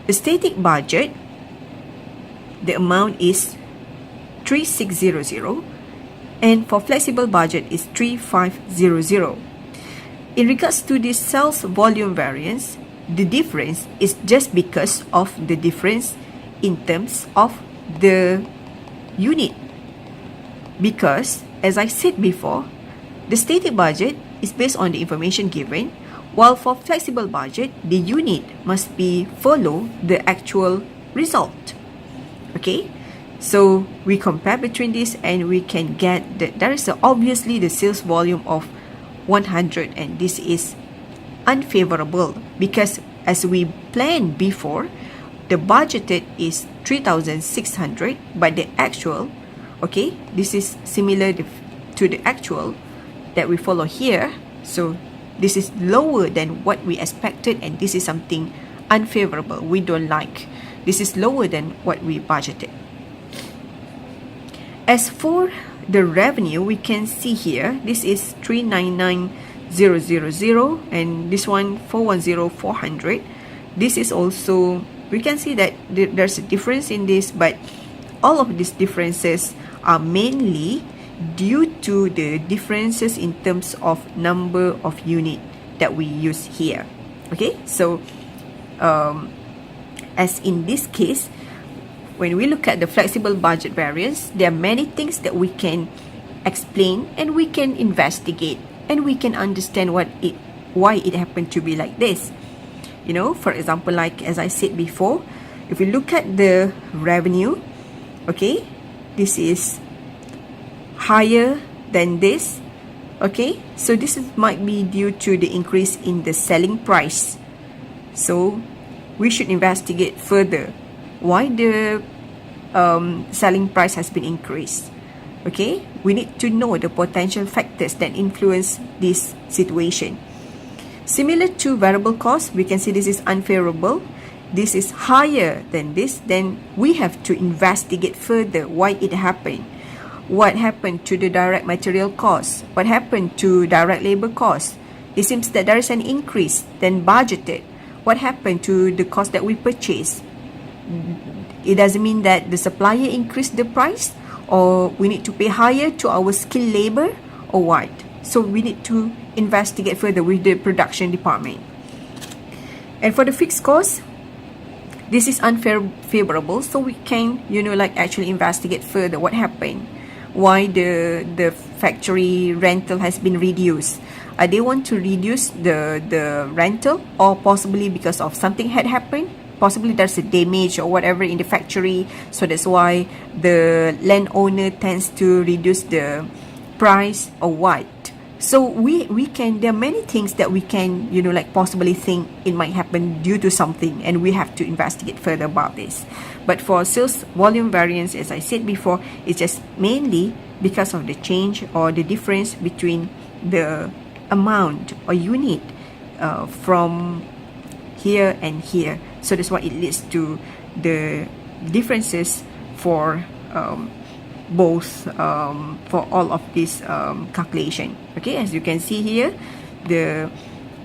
the static budget, the amount is 3600, and for flexible budget is 3500. In regards to this sales volume variance, the difference is just because of the difference in terms of the unit. Because, as I said before, the static budget is based on the information given, while for flexible budget, the unit must be follow the actual result. Okay, so we compare between this and we can get that there is obviously the sales volume of 100, and this is unfavorable because as we planned before, the budgeted is 3,600, but the actual Okay, this is similar to the actual that we follow here. So this is lower than what we expected, and this is something unfavorable. We don't like. This is lower than what we budgeted. As for the revenue, we can see here, this is 399,000 and this one 410,400. This is also, we can see that there's a difference in this, but all of these differences are mainly due to the differences in terms of number of unit that we use here. Okay, so as in this case, when we look at the flexible budget variance, there are many things that we can explain and we can investigate and we can understand why it happened to be like this. You know, for example, like as I said before, if we look at the revenue, okay, this is higher than this. Okay, so this might be due to the increase in the selling price. So we should investigate further why the selling price has been increased. Okay, we need to know the potential factors that influence this situation. Similar to variable cost, we can see this is unfavorable. This is higher than this. Then we have to investigate further why it happened. What happened to the direct material cost? What happened to direct labor cost? It seems that there is an increase than budgeted. What happened to the cost that we purchased? It doesn't mean that the supplier increased the price, or we need to pay higher to our skilled labor, or what? So we need to investigate further with the production department. And for the fixed cost, this is unfavorable, so we can, actually investigate further what happened. Why the factory rental has been reduced. They want to reduce the rental, or possibly because of something had happened. Possibly there's a damage or whatever in the factory, so that's why the landowner tends to reduce the price, or what. So we can, there are many things that we can, possibly think it might happen due to something, and we have to investigate further about this. But for sales volume variance, as I said before, it's just mainly because of the change or the difference between the amount or unit from here and here. So that's why it leads to the differences for both, for all of this calculation. Okay, as you can see here, the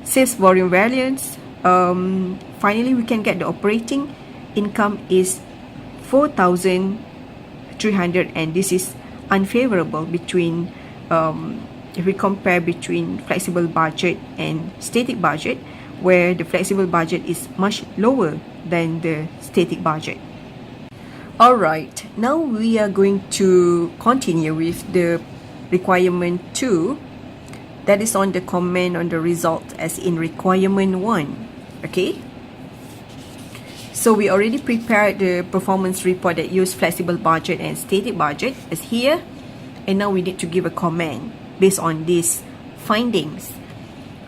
sales volume variance, finally we can get the operating income is 4,300, and this is unfavorable between, if we compare between flexible budget and static budget, where the flexible budget is much lower than the static budget. Alright, now we are going to continue with the requirement 2, that is on the comment on the result as in requirement 1. Okay, so we already prepared the performance report that use flexible budget and static budget as here, and now we need to give a comment based on these findings.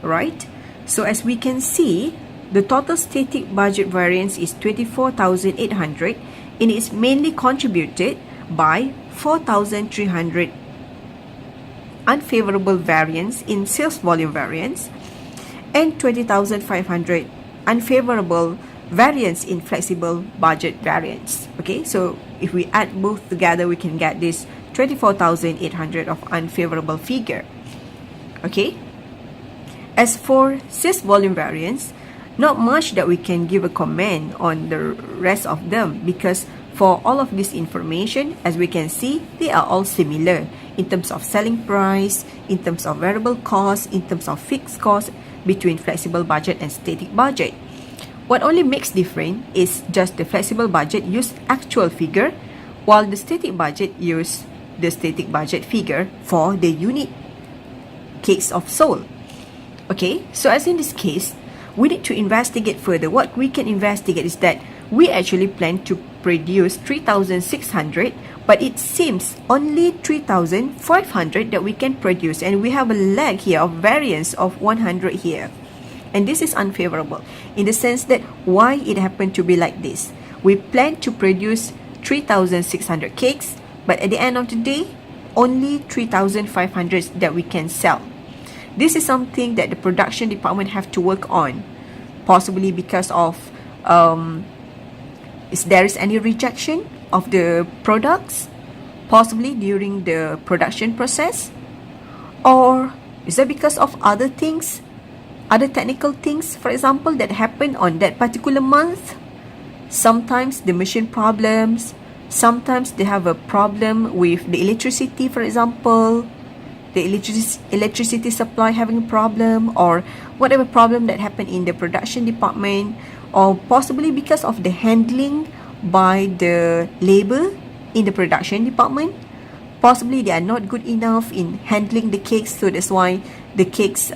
Right, so as we can see, the total static budget variance is 24,800, and it's mainly contributed by 4,300 unfavorable variance in sales volume variance and 20,500 unfavorable variance in flexible budget variance. Okay, so if we add both together, we can get this 24,800 of unfavorable figure. Okay, as for sales volume variance, not much that we can give a comment on the rest of them, because for all of this information, as we can see, they are all similar in terms of selling price, in terms of variable cost, in terms of fixed cost between flexible budget and static budget. What only makes different is just the flexible budget use actual figure, while the static budget use the static budget figure for the unit case of sold. Okay, so as in this case, we need to investigate further. What we can investigate is that we actually plan to produce 3,600, but it seems only 3,500 that we can produce, and we have a lag here of variance of 100 here. And this is unfavorable in the sense that why it happened to be like this. We plan to produce 3,600 cakes, but at the end of the day, only 3,500 that we can sell. This is something that the production department have to work on, possibly because of if there is any rejection of the products, possibly during the production process, or is that because of other things, other technical things, for example, that happen on that particular month. Sometimes the machine problems, sometimes they have a problem with the electricity, for example, the electricity supply having a problem, or whatever problem that happened in the production department, or possibly because of the handling by the labor in the production department. Possibly they are not good enough in handling the cakes, so that's why the cakes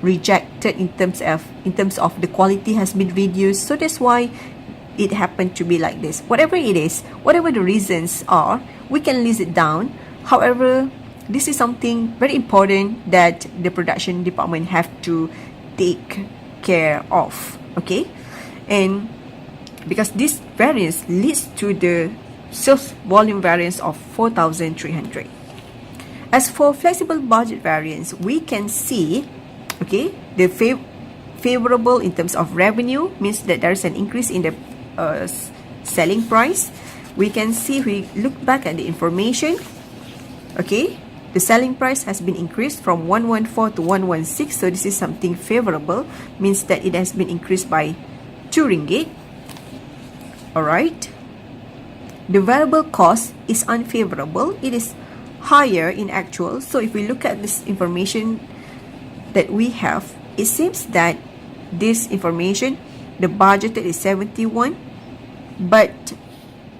rejected in terms of the quality has been reduced. So that's why it happened to be like this. Whatever it is, whatever the reasons are, we can list it down. However, this is something very important that the production department have to take care of. Okay, and because this variance leads to the sales volume variance of 4,300. As for flexible budget variance, we can see, okay, the favorable in terms of revenue means that there is an increase in the selling price. We can see, we look back at the information, okay, the selling price has been increased from 114 to 116, so this is something favorable, means that it has been increased by 2 ringgit. Alright, the variable cost is unfavorable, it is higher in actual. So if we look at this information that we have, it seems that this information, the budgeted is 71, but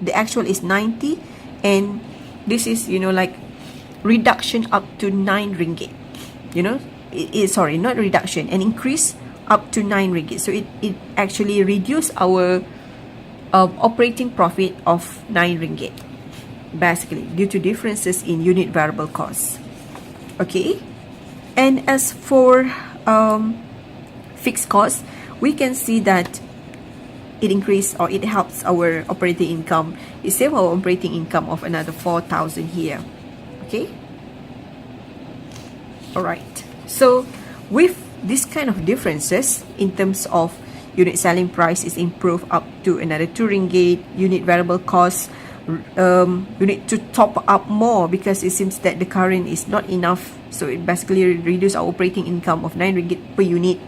the actual is 90, and this is, you know, like reduction up to 9 ringgit. You know, it is, sorry, not reduction, an increase up to 9 ringgit. So it actually reduced our operating profit of 9 ringgit, basically due to differences in unit variable costs. Okay, and as for fixed costs, we can see that it increased, or it helps our operating income. It saved our operating income of another 4,000 here. Okay, all right, so with this kind of differences in terms of unit selling price is improved up to another 2 ringgit, unit variable costs, you need to top up more because it seems that the current is not enough, so it basically reduce our operating income of 9 ringgit per unit.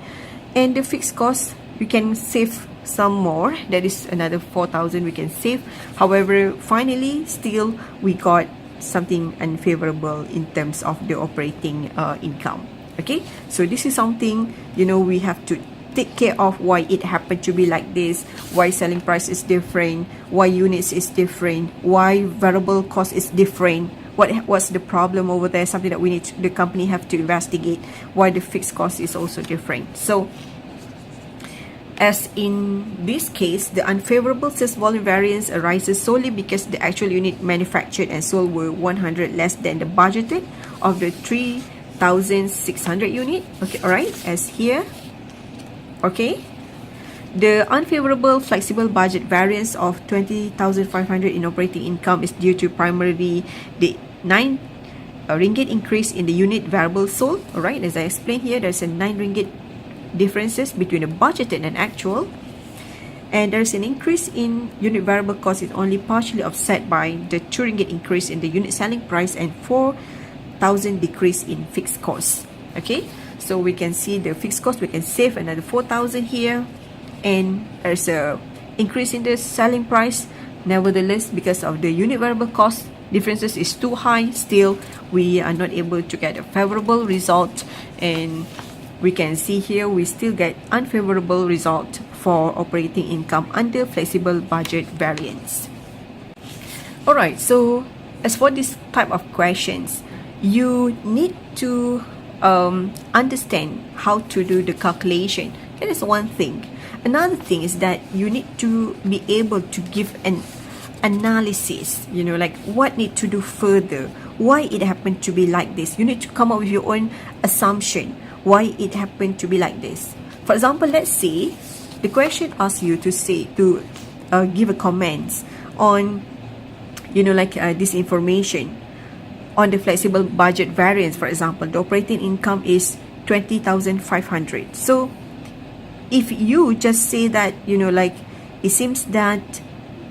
And the fixed cost, we can save some more, that is another 4,000 we can save. However, finally still we got something unfavorable in terms of the operating income. Okay, so this is something, you know, we have to take care of why it happened to be like this, why selling price is different, why units is different, why variable cost is different, what's the problem over there, something that we need to, the company have to investigate, why the fixed cost is also different. So as in this case, the unfavorable sales volume variance arises solely because the actual unit manufactured and sold were 100 less than the budgeted of the 3,600 unit. Okay, all right, as here. Okay, the unfavorable flexible budget variance of 20,500 in operating income is due to primarily the 9 ringgit increase in the unit variable sold. All right, as I explained here, there's a 9 ringgit differences between the budgeted and actual, and there's an increase in unit variable cost is only partially offset by the 2 ringgit increase in the unit selling price and 4,000 decrease in fixed costs. Okay, so we can see the fixed cost, we can save another 4,000 here, and there's a increase in the selling price. Nevertheless, because of the unit variable cost differences is too high, still we are not able to get a favorable result, and we can see here we still get unfavorable result for operating income under flexible budget variance. Alright, so as for this type of questions, you need to understand how to do the calculation. That is one thing. Another thing is that you need to be able to give an analysis, you know, like what need to do further, why it happened to be like this. You need to come up with your own assumption why it happened to be like this. For example, let's say the question asks you to say, to give a comments on this information on the flexible budget variance. For example, the operating income is 20,500. So if you just say that, it seems that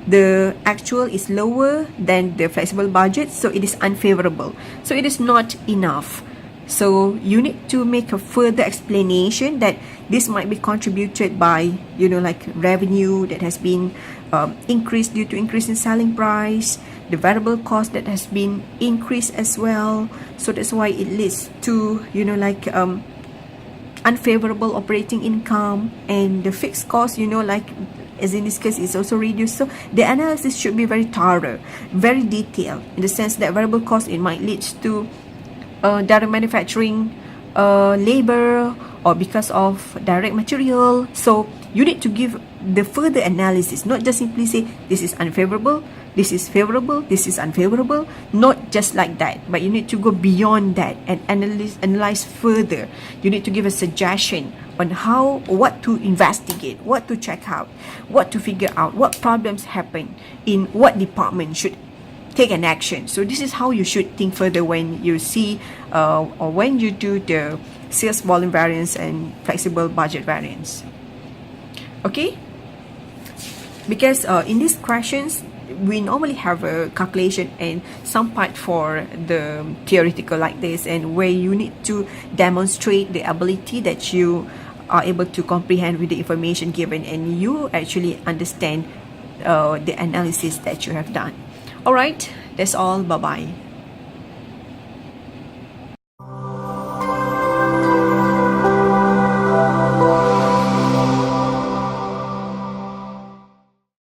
the actual is lower than the flexible budget, so it is unfavorable. So it is not enough. So you need to make a further explanation that this might be contributed by, revenue that has been increased due to increase in selling price, the variable cost that has been increased as well. So that's why it leads to, unfavorable operating income, and the fixed cost, as in this case, is also reduced. So the analysis should be very thorough, very detailed, in the sense that variable cost, it might lead to direct manufacturing labor, or because of direct material. So you need to give the further analysis, not just simply say this is unfavorable, this is favorable, this is unfavorable. Not just like that, but you need to go beyond that and analyze further. You need to give a suggestion on what to investigate, what to check out, what to figure out, what problems happen in what department should take an action. So this is how you should think further when you see or when you do the sales volume variance and flexible budget variance. Okay, because in these questions we normally have a calculation and some part for the theoretical like this, and where you need to demonstrate the ability that you are able to comprehend with the information given, and you actually understand the analysis that you have done. All right, that's all. Bye bye.